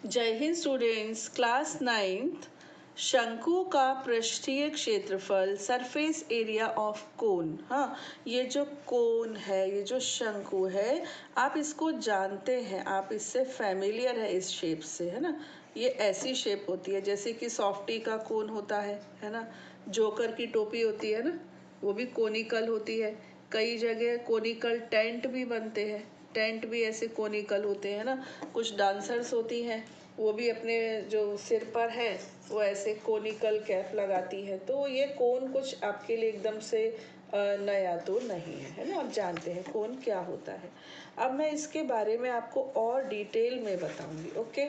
जय Hind students, class 9th। शंकु का पृष्ठीय क्षेत्रफल, सरफेस एरिया ऑफ कोन। हाँ, ये जो कोन है, ये जो शंकु है, आप इसको जानते हैं, आप इससे फैमिलियर है, इस शेप से, है ना। ये ऐसी शेप होती है जैसे कि सॉफ्टी का कोन होता है ना। जोकर की टोपी होती है ना, वो भी कोनिकल होती है। कई जगह कोनिकल टेंट भी बनते हैं, टेंट भी ऐसे कोनिकल होते हैं ना। कुछ डांसर्स होती हैं, वो भी अपने जो सिर पर है वो ऐसे कोनिकल कैप लगाती है। तो ये कोन कुछ आपके लिए एकदम से नया तो नहीं है ना, आप जानते हैं कोन क्या होता है। अब मैं इसके बारे में आपको और डिटेल में बताऊंगी। ओके,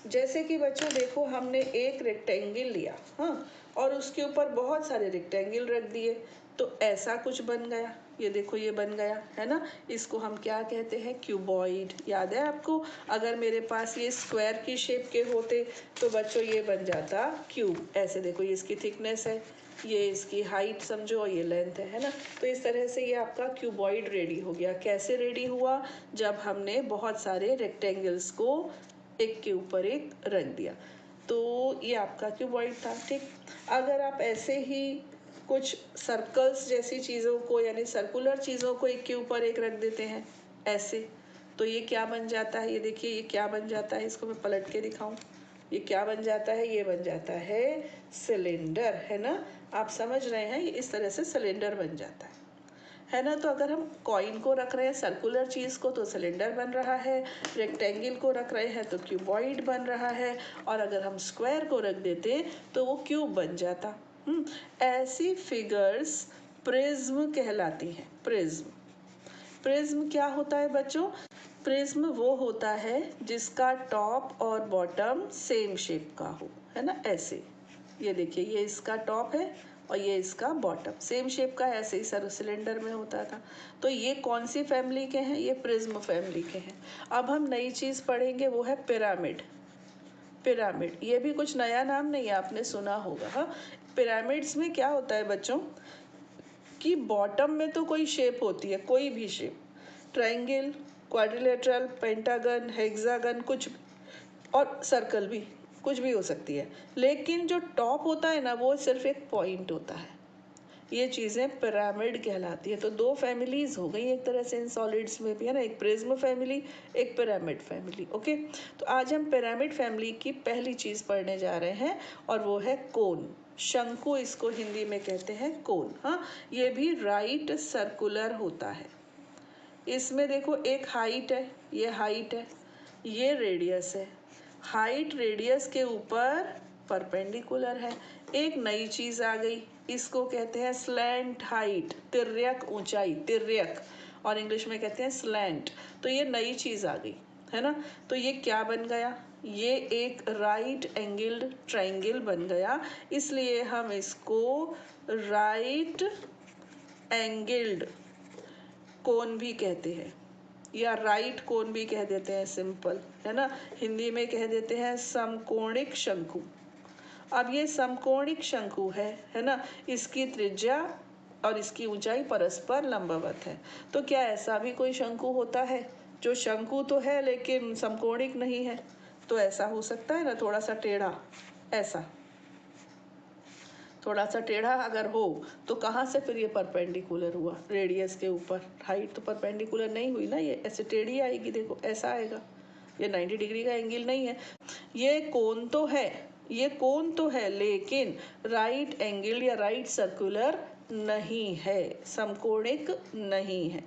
जैसे कि बच्चों देखो, हमने एक रेक्टेंगल लिया, हाँ, और उसके ऊपर बहुत सारे रेक्टेंगल रख दिए, तो ऐसा कुछ बन गया। ये देखो, ये बन गया है ना। इसको हम क्या कहते हैं? क्यूबॉइड। याद है आपको? अगर मेरे पास ये स्क्वायर की शेप के होते तो बच्चों ये बन जाता क्यूब। ऐसे देखो, ये इसकी थिकनेस है, ये इसकी हाइट समझो, और ये लेंथ है ना। तो इस तरह से ये आपका क्यूबॉइड रेडी हो गया। कैसे रेडी हुआ? जब हमने बहुत सारे रेक्टेंगल्स को एक के ऊपर एक रख दिया, तो ये आपका क्यूबॉइड था। ठीक, अगर आप ऐसे ही कुछ सर्कल्स जैसी चीज़ों को, यानी सर्कुलर चीज़ों को एक के ऊपर एक रख देते हैं ऐसे, तो ये क्या बन जाता है? ये देखिए, ये क्या बन जाता है? इसको मैं पलट के दिखाऊं, ये क्या बन जाता है? ये बन जाता है सिलेंडर, है ना। आप समझ रहे हैं, ये इस तरह से सिलेंडर बन जाता है ना। तो अगर हम कॉइन को रख रहे हैं, सर्कुलर चीज़ को, तो सिलेंडर बन रहा है। रेक्टेंगल को रख रहे हैं तो क्यूबॉइड बन रहा है। और अगर हम स्क्वायर को रख देते तो वो क्यूब बन जाता। ऐसी फिगर्स प्रिज्म कहलाती हैं। प्रिज्म, प्रिज्म क्या होता है बच्चों? प्रिज्म वो होता है जिसका टॉप और बॉटम सेम शेप का हो, है ना। ऐसे ये देखिए, ये इसका टॉप है और ये इसका बॉटम सेम शेप का, ऐसे ही सर सिलेंडर में होता था। तो ये कौन सी फैमिली के हैं? ये प्रिज्म फैमिली के हैं। अब हम नई चीज़ पढ़ेंगे, वो है पिरामिड। पिरामिड, ये भी कुछ नया नाम नहीं है, आपने सुना होगा। हाँ, पिरामिड्स में क्या होता है बच्चों कि बॉटम में तो कोई शेप होती है, कोई भी shape, triangle, quadrilateral, pentagon, hexagon, कुछ, और सर्कल भी, कुछ भी हो सकती है। लेकिन जो टॉप होता है ना, वो सिर्फ एक पॉइंट होता है। ये चीज़ें पिरामिड कहलाती है। तो दो फैमिलीज हो गई एक तरह से इन सॉलिड्स में भी, है ना। एक प्रिज्म फैमिली, एक पिरामिड फैमिली। ओके, तो आज हम पिरामिड फैमिली की पहली चीज़ पढ़ने जा रहे हैं, और वो है कोन। शंकु इसको हिंदी में कहते हैं, कोन। हाँ, ये भी राइट सर्कुलर होता है। इसमें देखो, एक हाइट है, ये हाइट है, ये रेडियस है। हाइट रेडियस के ऊपर परपेंडिकुलर है। एक नई चीज आ गई, इसको कहते हैं स्लैंट हाइट, तिर्यक ऊंचाई, तिर्यक, और इंग्लिश में कहते हैं स्लैंट। तो ये नई चीज आ गई, है ना। तो ये क्या बन गया? ये एक राइट एंगल्ड ट्रायंगल बन गया, इसलिए हम इसको राइट एंगल्ड कोन भी कहते हैं, या राइट कोन भी कह देते हैं, सिंपल, है ना। हिंदी में कह देते हैं समकोणिक शंकु। अब ये समकोणिक शंकु है ना। इसकी त्रिज्या और इसकी ऊंचाई परस्पर लंबवत है। तो क्या ऐसा भी कोई शंकु होता है जो शंकु तो है लेकिन समकोणिक नहीं है? तो ऐसा हो सकता है ना, थोड़ा सा टेढ़ा, ऐसा थोड़ा सा टेढ़ा अगर हो, तो कहाँ से फिर ये परपेंडिकुलर हुआ? रेडियस के ऊपर। हाइट तो परपेंडिकुलर नहीं हुई ना, ये ऐसे टेढ़ी आएगी। देखो, ऐसा आएगा, ये 90 डिग्री का एंगल नहीं है। ये कोन तो है, ये कोन तो है, लेकिन राइट एंगल या राइट सर्कुलर नहीं है, समकोणिक नहीं है।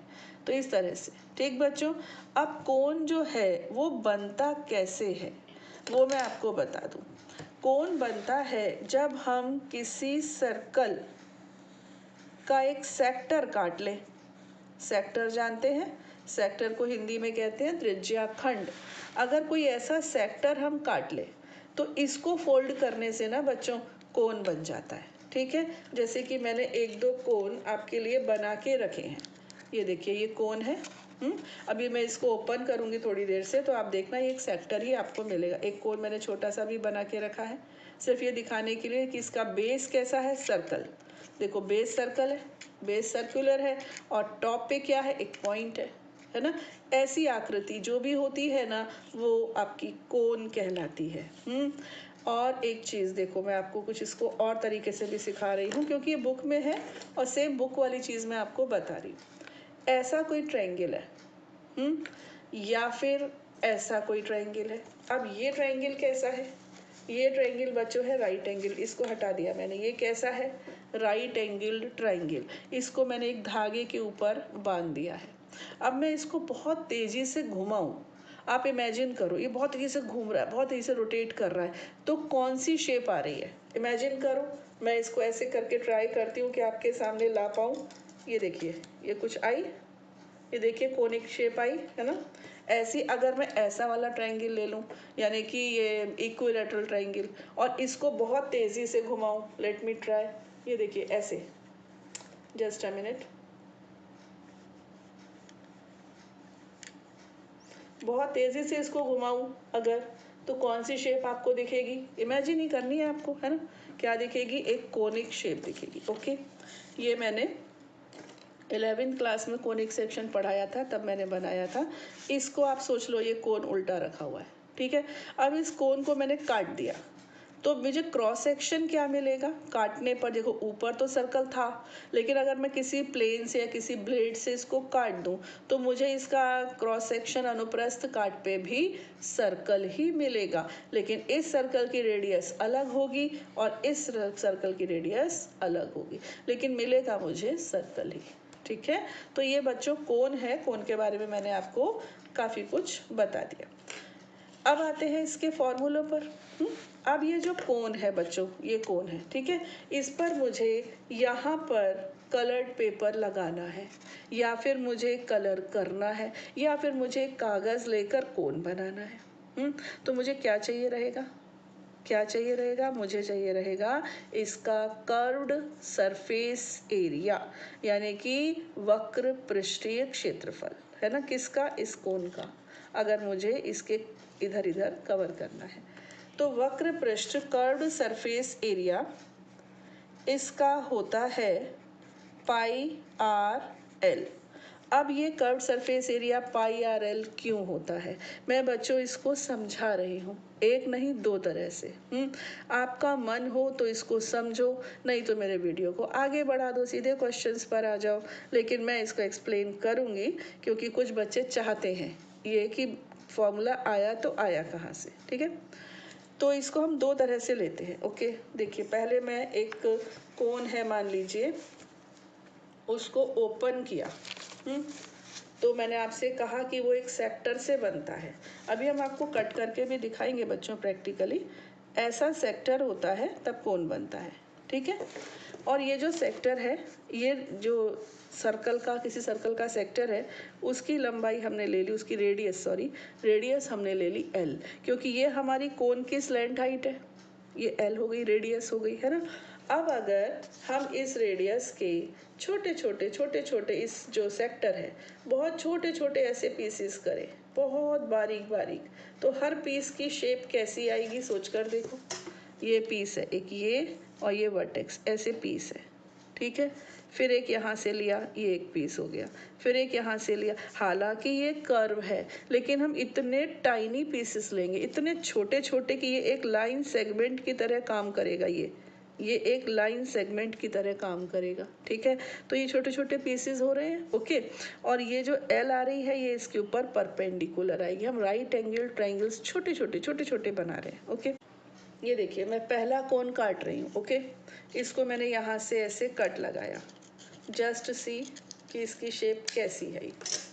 तो इस तरह से, ठीक बच्चों। अब कोन जो है वो बनता कैसे है, वो मैं आपको बता दूं। कोन बनता है जब हम किसी सर्कल का एक सेक्टर काट लें। सेक्टर जानते हैं? सेक्टर को हिंदी में कहते हैं त्रिज्याखंड। अगर कोई ऐसा सेक्टर हम काट ले, तो इसको फोल्ड करने से ना बच्चों कोन बन जाता है। ठीक है, जैसे कि मैंने एक दो कोन आपके लिए बना के रखे हैं। ये देखिए, ये कोन है। अभी मैं इसको ओपन करूंगी थोड़ी देर से, तो आप देखना ये एक सेक्टर ही आपको मिलेगा। एक कोन मैंने छोटा सा भी बना के रखा है, सिर्फ ये दिखाने के लिए कि इसका बेस कैसा है, सर्कल। देखो, बेस सर्कल है, बेस सर्कुलर है, और टॉप पे क्या है? एक पॉइंट है। है ना। ऐसी आकृति जो भी होती है ना वो आपकी कोन कहलाती है। और एक चीज़ देखो, मैं आपको कुछ इसको और तरीके से भी सिखा रही हूँ क्योंकि ये बुक में है और सेम बुक वाली चीज़ मैं आपको बता रही हूँ। ऐसा कोई ट्रायंगल है, या फिर ऐसा कोई ट्रायंगल है। अब ये ट्रायंगल कैसा है, ये ट्रायंगल बच्चों है राइट एंगल, इसको हटा दिया मैंने। ये कैसा है, राइट एंगल्ड ट्रायंगल। इसको मैंने एक धागे के ऊपर बांध दिया है। अब मैं इसको बहुत तेजी से घुमाऊं, आप इमेजिन करो ये बहुत तेजी से घूम रहा है, बहुत तेजी से रोटेट कर रहा है, तो कौन सी शेप आ रही है, इमेजिन करो। मैं इसको ऐसे करके ट्राई करती हूँ कि आपके सामने ला पाऊँ। ये देखिए, ये कुछ आई, ये देखिए कोनिक शेप आई, है ना। ऐसी अगर मैं ऐसा वाला ट्रायंगल ले लूँ, यानी कि ये इक्विलैटरल ट्रायंगल, और इसको बहुत तेज़ी से घुमाऊँ, लेट मी ट्राई। ये देखिए ऐसे, जस्ट अ मिनट, बहुत तेज़ी से इसको घुमाऊँ अगर, तो कौन सी शेप आपको दिखेगी, इमेजिन ही करनी है आपको, है ना। क्या दिखेगी, एक कोनिक शेप दिखेगी। ओके, ये मैंने 11th क्लास में कोनिक सेक्शन पढ़ाया था, तब मैंने बनाया था। इसको आप सोच लो, ये कोन उल्टा रखा हुआ है, ठीक है। अब इस कोन को मैंने काट दिया, तो मुझे क्रॉस सेक्शन क्या मिलेगा काटने पर। देखो ऊपर तो सर्कल था, लेकिन अगर मैं किसी प्लेन से या किसी ब्लेड से इसको काट दूं, तो मुझे इसका क्रॉस सेक्शन अनुप्रस्थ काट पे भी सर्कल ही मिलेगा, लेकिन इस सर्कल की रेडियस अलग होगी और इस सर्कल की रेडियस अलग होगी, लेकिन मिलेगा मुझे सर्कल ही, ठीक है। तो ये बच्चों कोन है, कोन के बारे में मैंने आपको काफ़ी कुछ बता दिया। अब आते हैं इसके फॉर्मूलों पर। अब ये जो कोन है बच्चों, ये कोन है, ठीक है। इस पर मुझे यहाँ पर कलर्ड पेपर लगाना है, या फिर मुझे कलर करना है, या फिर मुझे कागज़ लेकर कोन बनाना है। तो मुझे क्या चाहिए रहेगा, क्या चाहिए रहेगा, मुझे चाहिए रहेगा इसका कर्व्ड सरफेस एरिया, यानी कि वक्र पृष्ठीय क्षेत्रफल, है ना, किसका, इस कोन का। अगर मुझे इसके इधर इधर कवर करना है, तो वक्र पृष्ठ कर्व्ड सरफेस एरिया इसका होता है पाई आर एल। अब ये curved surface area pi R L क्यों होता है, मैं बच्चों इसको समझा रही हूँ, एक नहीं दो तरह से। आपका मन हो तो इसको समझो, नहीं तो मेरे वीडियो को आगे बढ़ा दो, सीधे क्वेश्चंस पर आ जाओ, लेकिन मैं इसको एक्सप्लेन करूँगी क्योंकि कुछ बच्चे चाहते हैं ये कि फॉर्मूला आया तो आया कहाँ से, ठीक है। तो इसको हम दो तरह से लेते हैं। ओके, देखिए पहले मैं एक कोन है मान लीजिए, उसको ओपन किया। तो मैंने आपसे कहा कि वो एक सेक्टर से बनता है। अभी हम आपको कट करके भी दिखाएंगे बच्चों प्रैक्टिकली। ऐसा सेक्टर होता है तब कोन बनता है, ठीक है। और ये जो सेक्टर है, ये जो सर्कल का, किसी सर्कल का सेक्टर है, उसकी लंबाई हमने ले ली, उसकी रेडियस हमने ले ली एल, क्योंकि ये हमारी कोन की स्लैंट हाइट है, ये एल हो गई, रेडियस हो गई, है ना। अब अगर हम इस रेडियस के छोटे छोटे इस जो सेक्टर है, बहुत छोटे छोटे ऐसे पीसेस करें, बहुत बारीक बारीक, तो हर पीस की शेप कैसी आएगी सोच कर देखो। ये पीस है एक, ये और ये वर्टेक्स ऐसे पीस है, ठीक है। फिर एक यहाँ से लिया, ये एक पीस हो गया, फिर एक यहाँ से लिया। हालांकि ये कर्व है, लेकिन हम इतने टाइनी पीसेस लेंगे, इतने छोटे छोटे कि ये एक लाइन सेगमेंट की तरह काम करेगा, ये एक लाइन सेगमेंट की तरह काम करेगा, ठीक है। तो ये छोटे छोटे पीसेस हो रहे हैं, ओके। और ये जो एल आ रही है, ये इसके ऊपर परपेंडिकुलर आएगी। हम राइट एंगल ट्रायंगल्स छोटे छोटे बना रहे हैं, ओके। ये देखिए मैं पहला कोन काट रही हूँ, ओके। इसको मैंने यहाँ से ऐसे कट लगाया, जस्ट सी कि इसकी शेप कैसी है।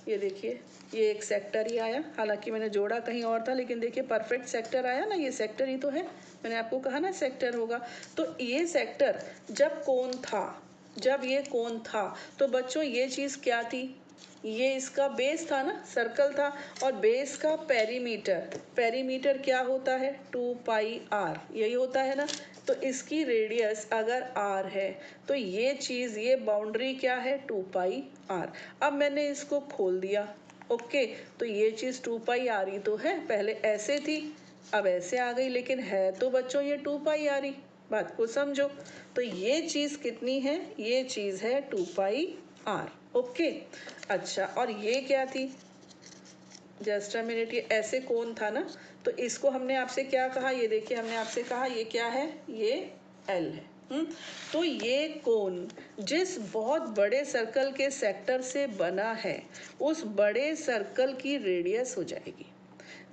ये देखिए, ये एक सेक्टर ही आया, हालांकि मैंने जोड़ा कहीं और था, लेकिन देखिए परफेक्ट सेक्टर आया ना, ये सेक्टर ही तो है, मैंने आपको कहा ना सेक्टर होगा। तो ये सेक्टर जब ये कोन था, तो बच्चों ये चीज़ क्या थी, ये इसका बेस था ना, सर्कल था, और बेस का पेरीमीटर क्या होता है, 2πr, यही होता है ना। तो इसकी रेडियस अगर r है, तो ये चीज़, ये बाउंड्री क्या है, 2πr। अब मैंने इसको खोल दिया, ओके। तो ये चीज़ 2πr ही तो है, पहले ऐसे थी अब ऐसे आ गई, लेकिन है तो बच्चों ये 2πr ही, बात को समझो। तो ये चीज़ कितनी है, ये चीज़ है 2πr, ओके। अच्छा, और ये क्या थी, जस्ट अ मिनट, ये ऐसे कोन था ना, तो इसको हमने आपसे क्या कहा, ये देखिए हमने आपसे कहा ये क्या है, ये एल है। तो ये कोन जिस बहुत बड़े सर्कल के सेक्टर से बना है उस बड़े सर्कल की रेडियस हो जाएगी।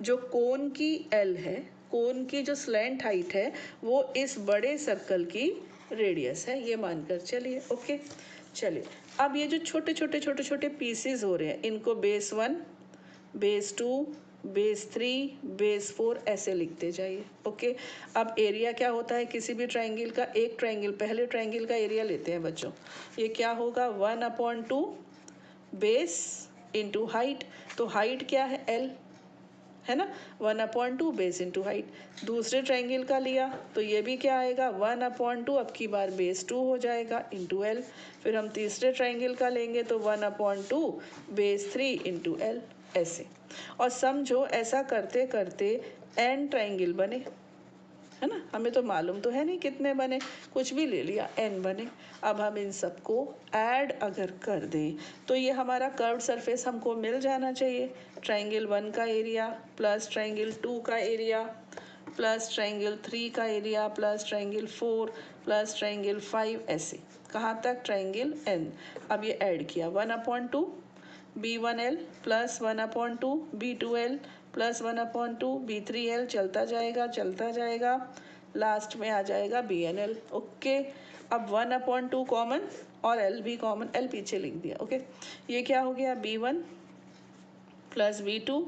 जो कोन की एल है, कोन की जो स्लैंट हाइट है वो इस बड़े सर्कल की रेडियस है, ये मानकर चलिए। ओके चलिए, अब ये जो छोटे छोटे छोटे छोटे पीसेस हो रहे हैं इनको बेस 1, बेस 2, बेस 3, बेस 4 ऐसे लिखते जाइए। ओके, अब एरिया क्या होता है किसी भी ट्राइंगल का, एक ट्राइंगल, पहले ट्राइंगल का एरिया लेते हैं बच्चों, ये क्या होगा 1/2 बेस इंटू हाइट, तो हाइट क्या है एल है ना, 1/2 बेस इंटू हाइट। दूसरे ट्राइंगल का लिया तो ये भी क्या आएगा 1/2, अब की बार बेस 2 हो जाएगा इंटू एल। फिर हम तीसरे ट्राइंगल का लेंगे तो 1/2 बेस 3 इंटू एल, ऐसे। और समझो ऐसा करते करते एन ट्राइंगल बने, है ना, हमें तो मालूम तो है नहीं कितने बने, कुछ भी ले लिया एन बने। अब हम इन सबको ऐड अगर कर दें तो ये हमारा कर्व्ड सरफेस हमको मिल जाना चाहिए। ट्राइंगल 1 का एरिया प्लस ट्राइंगल 2 का एरिया प्लस ट्राइंगल 3 का area plus triangle 4 plus triangle 5, ऐसे कहाँ तक ट्राइंगल एन। अब ये ऐड किया 1/2 B1L plus 1/2 B2L plus 1/2 B3L, चलता जाएगा, लास्ट में आ जाएगा BNL। ओके, अब 1/2 कॉमन और L भी कॉमन, L पीछे लिख दिया। ओके, ये क्या हो गया B1 plus B2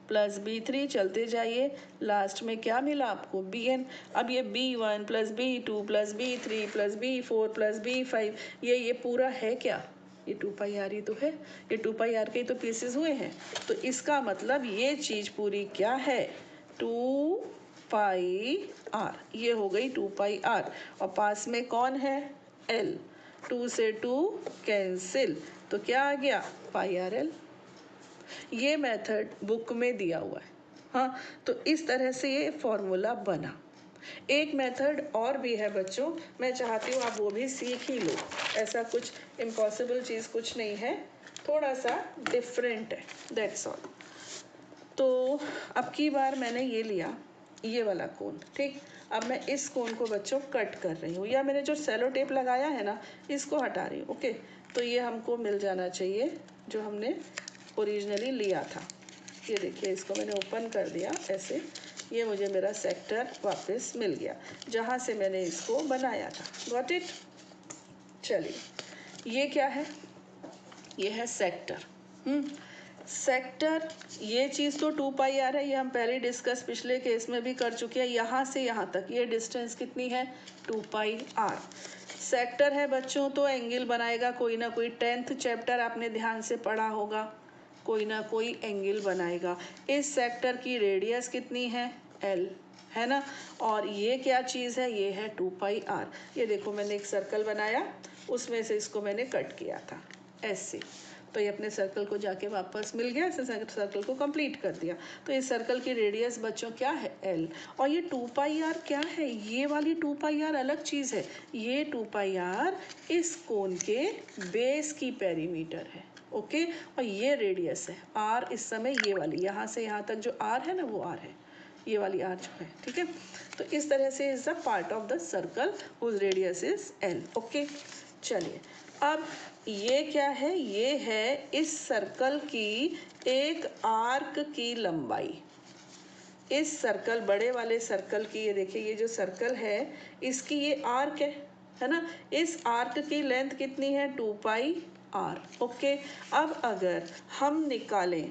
plus B3, चलते जाइए, लास्ट में क्या मिला आपको BN। अब ये B1 plus B2 plus B3 plus B4 plus B5, ये पूरा है क्या, ये 2πr ही तो है, ये 2πr के ही तो पीसेस हुए हैं, तो इसका मतलब ये चीज पूरी क्या है 2πr, ये हो गई 2πr। और पास में कौन है L, 2 से 2 कैंसिल, तो क्या आ गया πrl। ये मेथड बुक में दिया हुआ है। हाँ, तो इस तरह से ये फॉर्मूला बना। एक मेथड और भी है बच्चों, मैं चाहती हूँ आप वो भी सीख ही लो, ऐसा कुछ इम्पॉसिबल चीज़ कुछ नहीं है, थोड़ा सा डिफरेंट है, दैट्स ऑल। तो अब की बार मैंने ये लिया, ये वाला कोन, ठीक। अब मैं इस कोन को बच्चों कट कर रही हूँ, या मैंने जो सेलो टेप लगाया है ना इसको हटा रही हूँ। ओके, तो ये हमको मिल जाना चाहिए जो हमने ओरिजिनली लिया था। ये देखिए, इसको मैंने ओपन कर दिया ऐसे, ये मुझे मेरा सेक्टर वापस मिल गया जहाँ से मैंने इसको बनाया था। Got it. चलिए, ये क्या है, ये है सेक्टर। सेक्टर, ये चीज़ तो 2πr है, ये हम पहले डिस्कस पिछले केस में भी कर चुके हैं। यहाँ से यहाँ तक ये डिस्टेंस कितनी है 2πr। सेक्टर है बच्चों तो एंगल बनाएगा कोई ना कोई, 10th चैप्टर आपने ध्यान से पढ़ा होगा, कोई ना कोई एंगल बनाएगा। इस सेक्टर की रेडियस कितनी है L, है ना, और ये क्या चीज़ है, ये है 2πr। ये देखो मैंने एक सर्कल बनाया, उसमें से इसको मैंने कट किया था ऐसे, तो ये अपने सर्कल को जाके वापस मिल गया, ऐसे सर्कल को कंप्लीट कर दिया। तो इस सर्कल की रेडियस बच्चों क्या है L, और ये 2πr क्या है, ये वाली 2πr अलग चीज़ है, ये 2πr इस कोन के बेस की पेरीमीटर है। ओके, और ये रेडियस है R, इस समय ये वाली यहाँ से यहाँ तक जो R है ना वो R है, ये वाली R जो है, ठीक है। तो इस तरह से is the part of the circle whose radius is L। Okay, चलिए, अब ये क्या है, ये है इस सर्कल की एक आर्क की लंबाई, इस सर्कल बड़े वाले सर्कल की, ये देखिए ये जो सर्कल है इसकी ये आर्क है ना, इस आर्क की लेंथ कितनी है 2πr। ओके, अब अगर हम निकालें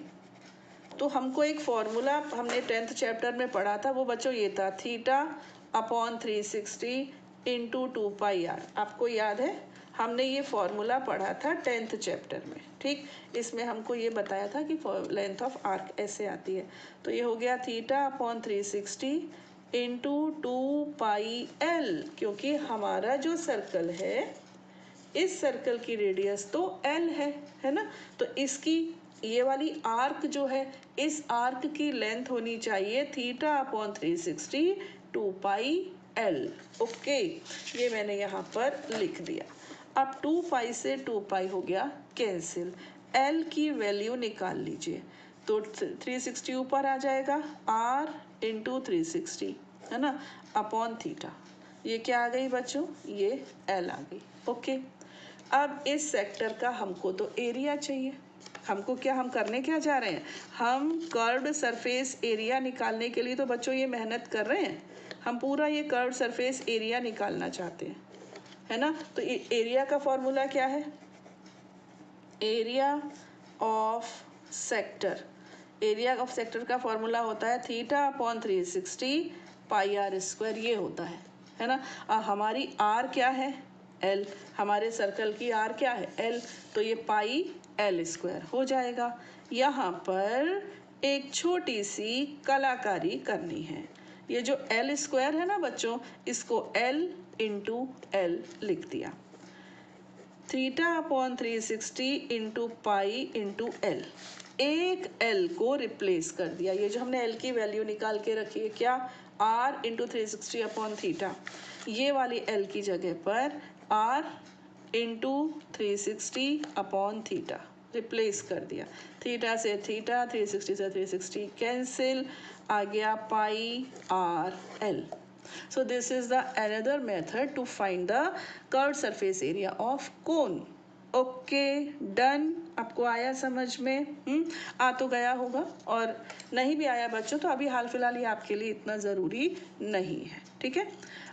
तो हमको एक फॉर्मूला हमने 10th चैप्टर में पढ़ा था, वो बच्चों ये था θ/360 इंटू 2πr। आपको याद है, हमने ये फॉर्मूला पढ़ा था 10th चैप्टर में, ठीक। इसमें हमको ये बताया था कि लेंथ ऑफ आर्क ऐसे आती है, तो ये हो गया θ/360 इंटू 2πl, क्योंकि हमारा जो सर्कल है इस सर्कल की रेडियस तो L है ना, तो इसकी ये वाली आर्क जो है, इस आर्क की लेंथ होनी चाहिए θ/360 2πl। ओके, ये मैंने यहाँ पर लिख दिया। अब 2π से 2π हो गया कैंसिल, L की वैल्यू निकाल लीजिए, तो 360 ऊपर आ जाएगा, r इंटू 360, है ना, अपॉन थीटा। ये क्या आ गई बच्चों, ये l आ गई। ओके, अब इस सेक्टर का हमको तो एरिया चाहिए। हमको क्या, हम करने क्या जा रहे हैं, हम कर्व्ड सरफेस एरिया निकालने के लिए तो बच्चों ये मेहनत कर रहे हैं। हम पूरा ये कर्व्ड सरफेस एरिया निकालना चाहते हैं, है ना। तो एरिया का फॉर्मूला क्या है, area of sector, area of sector का फॉर्मूला होता है theta upon 360 pi r square, ये होता है ना। हमारी आर क्या है, एल, हमारे सर्कल की आर क्या है, एल, तो ये पाई एल स्क्वायर हो जाएगा। यहाँ पर एक छोटी सी कलाकारी करनी है, ये जो एल स्क्वायर है ना बच्चों, इसको एल इंटू एल लिख दिया, theta upon 360 into pi into L, एक एल को रिप्लेस कर दिया। ये जो हमने एल की वैल्यू निकाल के रखी है क्या, आर इंटू 360 अपॉन थीटा, ये वाली एल की जगह पर r into 360 upon theta replace कर दिया। थीटा से थीटा, 360 से 360 कैंसिल, आ गया pi R L. So this is the another method to find the curved surface area of cone. Okay done, आपको आया समझ में, आ तो गया होगा, और नहीं भी आया बच्चों तो अभी हाल फिलहाल ये आपके लिए इतना ज़रूरी नहीं है, ठीक है।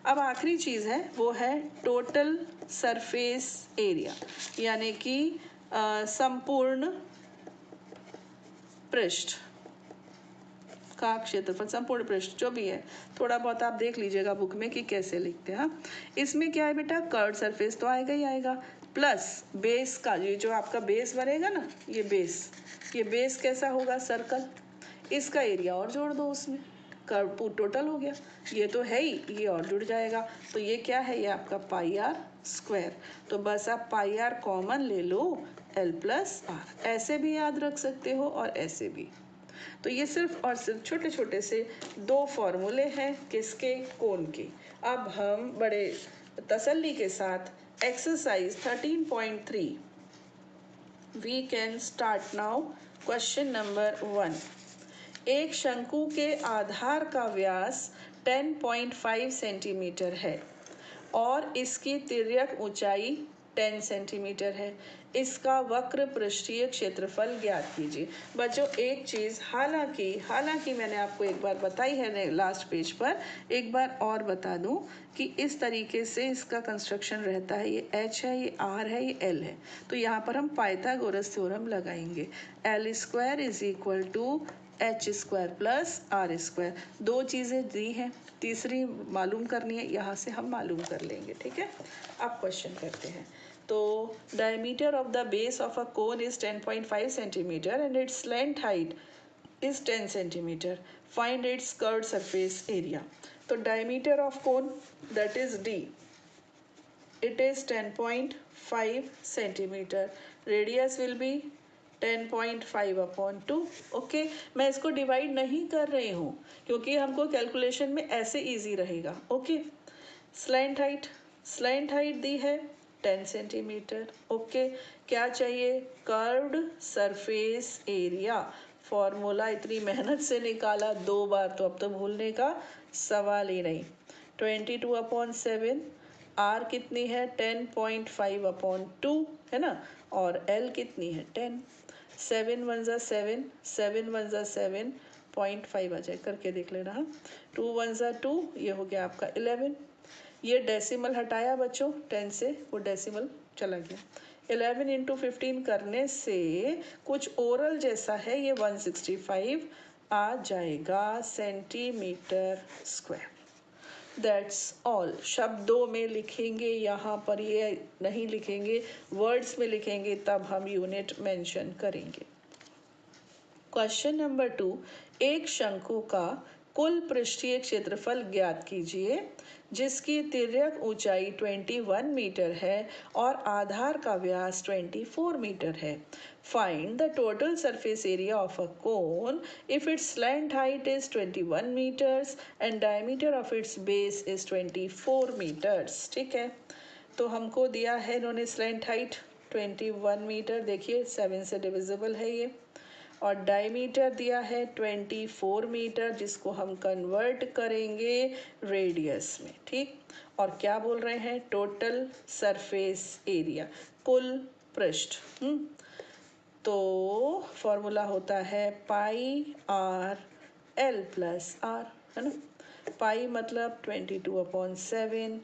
अब आखिरी चीज़ है वो है टोटल सरफेस एरिया, यानी कि संपूर्ण पृष्ठ का क्षेत्रफल, संपूर्ण पृष्ठ जो भी है, थोड़ा बहुत आप देख लीजिएगा बुक में कि कैसे लिखते हैं। हाँ, इसमें क्या है बेटा, कर्व्ड सरफेस तो आएगा ही आएगा, प्लस बेस का, ये जो आपका बेस बनेगा ना, ये बेस कैसा होगा, सर्कल, इसका एरिया और जोड़ दो उसमें, कर्व टोटल हो गया। ये तो है ही, ये और जुड़ जाएगा, तो ये क्या है, ये आपका पाई आर स्क्वायर। तो बस आप पाई आर कॉमन ले लो, एल प्लस आर, ऐसे भी याद रख सकते हो और ऐसे भी। तो ये सिर्फ और सिर्फ छोटे छोटे से दो फॉर्मूले हैं, किसके, कोण के। अब हम बड़े तसल्ली के साथ exercise 13.3 we can start now. Question number 1, एक शंकु के आधार का व्यास 10.5 सेंटीमीटर है और इसकी तिर्यक ऊंचाई 10 सेंटीमीटर है। इसका वक्र पृष्ठीय क्षेत्रफल ज्ञात कीजिए। बच्चों एक चीज़, हालांकि मैंने आपको एक बार बताई है लास्ट पेज पर, एक बार और बता दूं कि इस तरीके से इसका कंस्ट्रक्शन रहता है। ये h है, ये r है, ये l है। तो यहाँ पर हम पाइथागोरस थ्योरम लगाएंगे, L square is equal to h square plus r square. दो चीज़ें दी हैं, तीसरी मालूम करनी है, यहाँ से हम मालूम कर लेंगे, ठीक है। अब क्वेश्चन करते हैं। तो diameter of the base of a cone is 10.5 centimetre and its length height is 10 centimetre, find its curved surface area. तो diameter of cone that is D, it is 10.5 centimeter, radius will be 10.5 upon 2। Okay, मैं इसको divide नहीं कर रही हूँ क्योंकि हमको calculation में ऐसे इजी रहेगा। ओके, स्लैंट हाइट दी है 10 सेंटीमीटर। ओके, क्या चाहिए, कर्व्ड सरफेस एरिया। फॉर्मूला इतनी मेहनत से निकाला 2 बार, तो अब तो भूलने का सवाल ही नहीं। 22/7, आर कितनी है 10.5/2, है ना, और एल कितनी है 10। 7 1 ज़ा 7, 7 1 ज़ा 7.5 आ जाए, करके देख लेना। हाँ, 2 1 ज़ा 2, ये हो गया आपका 11। ये डेसिमल हटाया बच्चों 10 से, वो डेसिमल चला गया। 11 इंटू 15 करने से कुछ ओरल जैसा है, ये 165 आ जाएगा सेंटीमीटर स्क्वायर। That's all. शब्दों में लिखेंगे, यहाँ पर ये नहीं लिखेंगे, वर्ड्स में लिखेंगे, तब हम यूनिट मेंशन करेंगे। क्वेश्चन नंबर 2, एक शंकु का कुल पृष्ठीय क्षेत्रफल ज्ञात कीजिए जिसकी तिर्यक ऊंचाई 21 मीटर है और आधार का व्यास 24 मीटर है। Find the total surface area of a cone if its slant height is 21 metres and diameter of its base is 24 metres. ठीक है, तो हमको दिया है इन्होंने स्लैंट हाइट 21 मीटर, देखिए 7 से डिविजिबल है ये, और डायमीटर दिया है 24 मीटर, जिसको हम कन्वर्ट करेंगे रेडियस में, ठीक। और क्या बोल रहे हैं, टोटल सरफेस एरिया, कुल पृष्ठ। तो फॉर्मूला होता है पाई आर एल प्लस आर, है ना। पाई मतलब 22/7,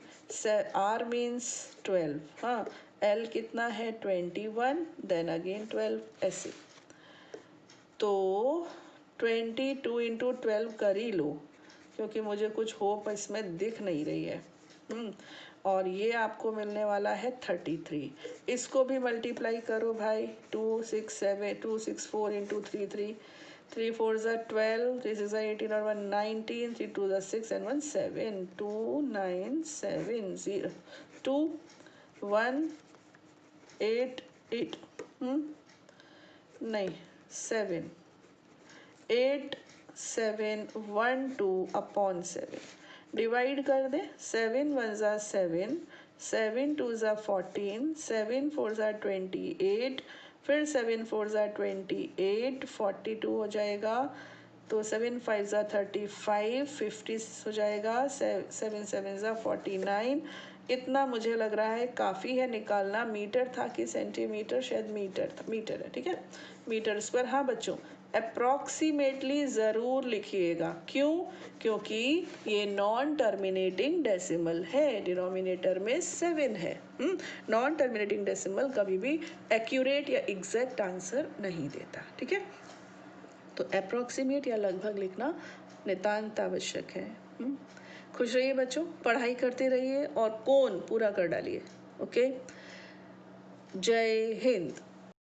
आर मीन्स 12, हाँ। एल कितना है 21, देन अगेन 12, ऐसे। तो 22 इंटू 12 कर ही लो, क्योंकि मुझे कुछ होप इसमें दिख नहीं रही है। और ये आपको मिलने वाला है 33। इसको भी मल्टीप्लाई करो भाई, 264 इंटू 3 4 ज़ा 12, 3 6 ज़ा 18 और 1 19, 3 2 ज़ा 6 and 1 7, 2970 2 1 8 8 नहीं 7 8712/7 डिवाइड कर दे। 7 1 ज़ा 7, 7 2 ज़ा 14, 7 4 ज़ा 28, फिर 7 4 ज़ा 28, 42 हो जाएगा। तो 7 5 ज़ा 35, 50 हो जाएगा। 7 7 ज़ा 49। इतना मुझे लग रहा है काफ़ी है निकालना। मीटर था कि सेंटीमीटर, शायद मीटर था, मीटर है, ठीक है। मीटर्स पर, हाँ बच्चों, अप्रॉक्सीमेटली ज़रूर लिखिएगा। क्यों? क्योंकि ये नॉन टर्मिनेटिंग डेसिमल है, डिनोमिनेटर में 7 है। नॉन टर्मिनेटिंग डेसिमल कभी भी एक्यूरेट या एग्जैक्ट आंसर नहीं देता, ठीक है। तो अप्रॉक्सीमेट या लगभग लिखना नितांत आवश्यक है। खुश रहिए बच्चों, पढ़ाई करते रहिए और कोन पूरा कर डालिए। ओके, जय हिंद।